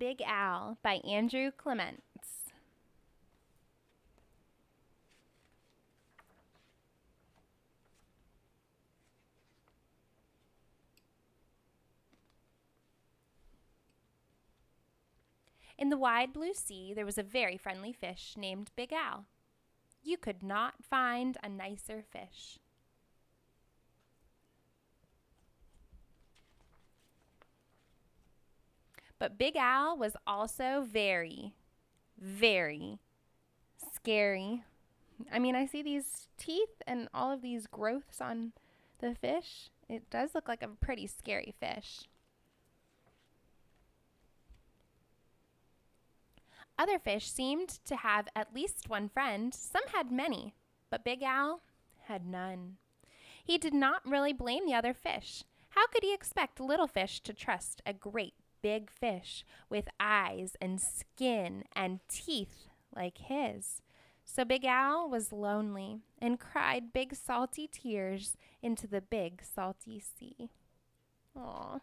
Big Al by Andrew Clements. In the wide blue sea, there was a very friendly fish named Big Al. You could not find a nicer fish. But Big Al was also very, very scary. I mean, I see these teeth and all of these growths on the fish. It does look like a pretty scary fish. Other fish seemed to have at least one friend. Some had many, but Big Al had none. He did not really blame the other fish. How could he expect little fish to trust a great big fish with eyes and skin and teeth like his? So Big Al was lonely and cried big salty tears into the big salty sea. Aw,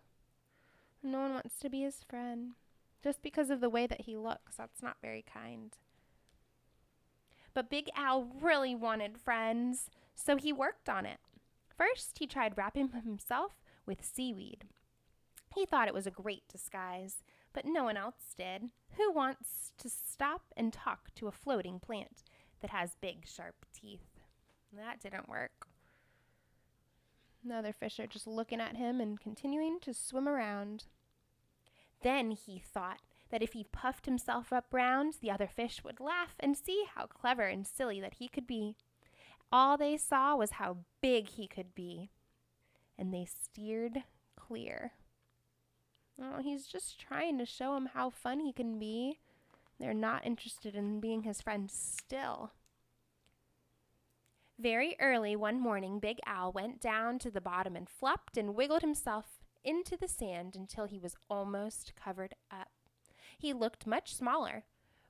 no one wants to be his friend. Just because of the way that he looks, that's not very kind. But Big Al really wanted friends, so he worked on it. First, he tried wrapping himself with seaweed. He thought it was a great disguise, but no one else did. Who wants to stop and talk to a floating plant that has big, sharp teeth? That didn't work. The other fish are just looking at him and continuing to swim around. Then he thought that if he puffed himself up round, the other fish would laugh and see how clever and silly that he could be. All they saw was how big he could be, and they steered clear. Oh, he's just trying to show him how fun he can be. They're not interested in being his friend still. Very early one morning, Big Al went down to the bottom and flopped and wiggled himself into the sand until he was almost covered up. He looked much smaller.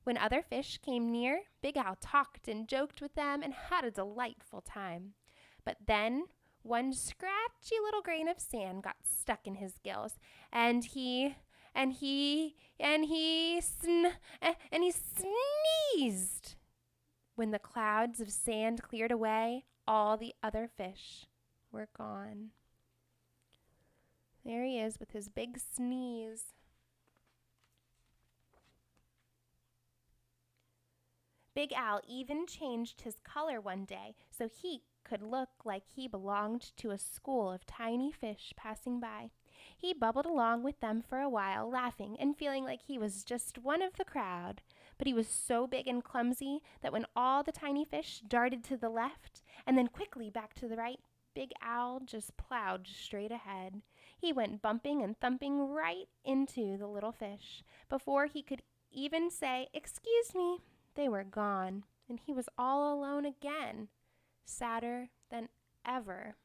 When other fish came near, Big Al talked and joked with them and had a delightful time. But then one scratchy little grain of sand got stuck in his gills, and he sneezed. When the clouds of sand cleared away, all the other fish were gone. There he is with his big sneeze. Big Al even changed his color one day so he could look like he belonged to a school of tiny fish passing by. He bubbled along with them for a while, laughing and feeling like he was just one of the crowd. But he was so big and clumsy that when all the tiny fish darted to the left and then quickly back to the right, Big Al just plowed straight ahead. He went bumping and thumping right into the little fish. Before he could even say, "Excuse me," they were gone, and he was all alone again, sadder than ever.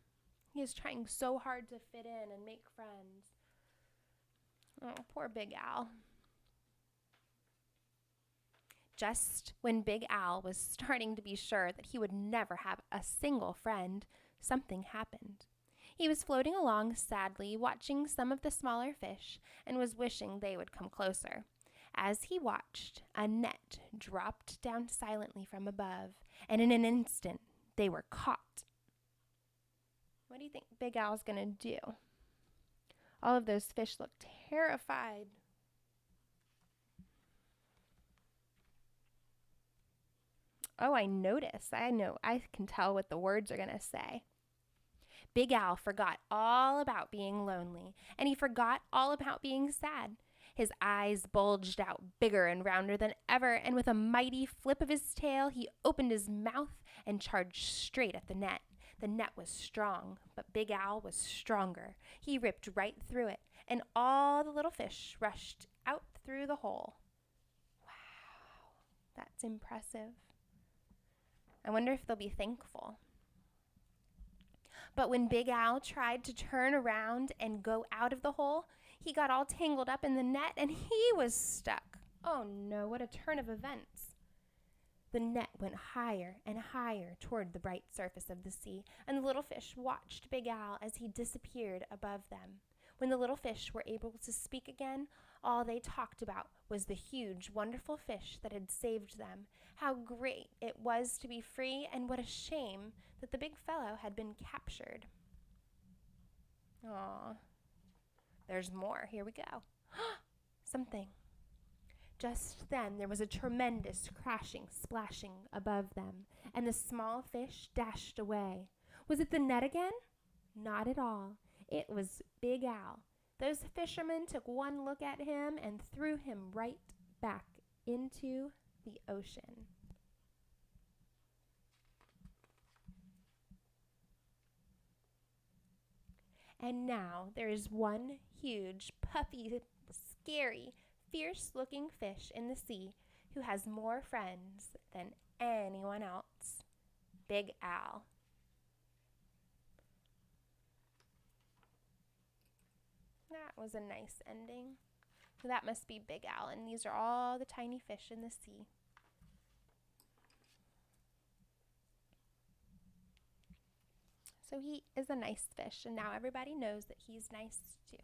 He is trying so hard to fit in and make friends. Oh, poor Big Al. Just when Big Al was starting to be sure that he would never have a single friend, something happened. He was floating along sadly, watching some of the smaller fish, and was wishing they would come closer. As he watched, a net dropped down silently from above, and in an instant, they were caught. What do you think Big Al's going to do? All of those fish looked terrified. Oh, I notice. I can tell what the words are going to say. Big Al forgot all about being lonely, and he forgot all about being sad. His eyes bulged out bigger and rounder than ever, and with a mighty flip of his tail, he opened his mouth and charged straight at the net. The net was strong, but Big Al was stronger. He ripped right through it, and all the little fish rushed out through the hole. Wow, that's impressive. I wonder if they'll be thankful. But when Big Al tried to turn around and go out of the hole, he got all tangled up in the net and he was stuck. Oh no, what a turn of events. The net went higher and higher toward the bright surface of the sea, and the little fish watched Big Al as he disappeared above them. When the little fish were able to speak again, all they talked about was the huge, wonderful fish that had saved them, how great it was to be free, and what a shame that the big fellow had been captured. Aw, there's more. Here we go. Something. Just then there was a tremendous crashing, splashing above them, and the small fish dashed away. Was it the net again? Not at all. It was Big Al. Those fishermen took one look at him and threw him right back into the ocean. And now there is one huge, puffy, scary, fierce-looking fish in the sea who has more friends than anyone else. Big Al. That was a nice ending. That must be Big Al, and these are all the tiny fish in the sea. So he is a nice fish, and now everybody knows that he's nice too.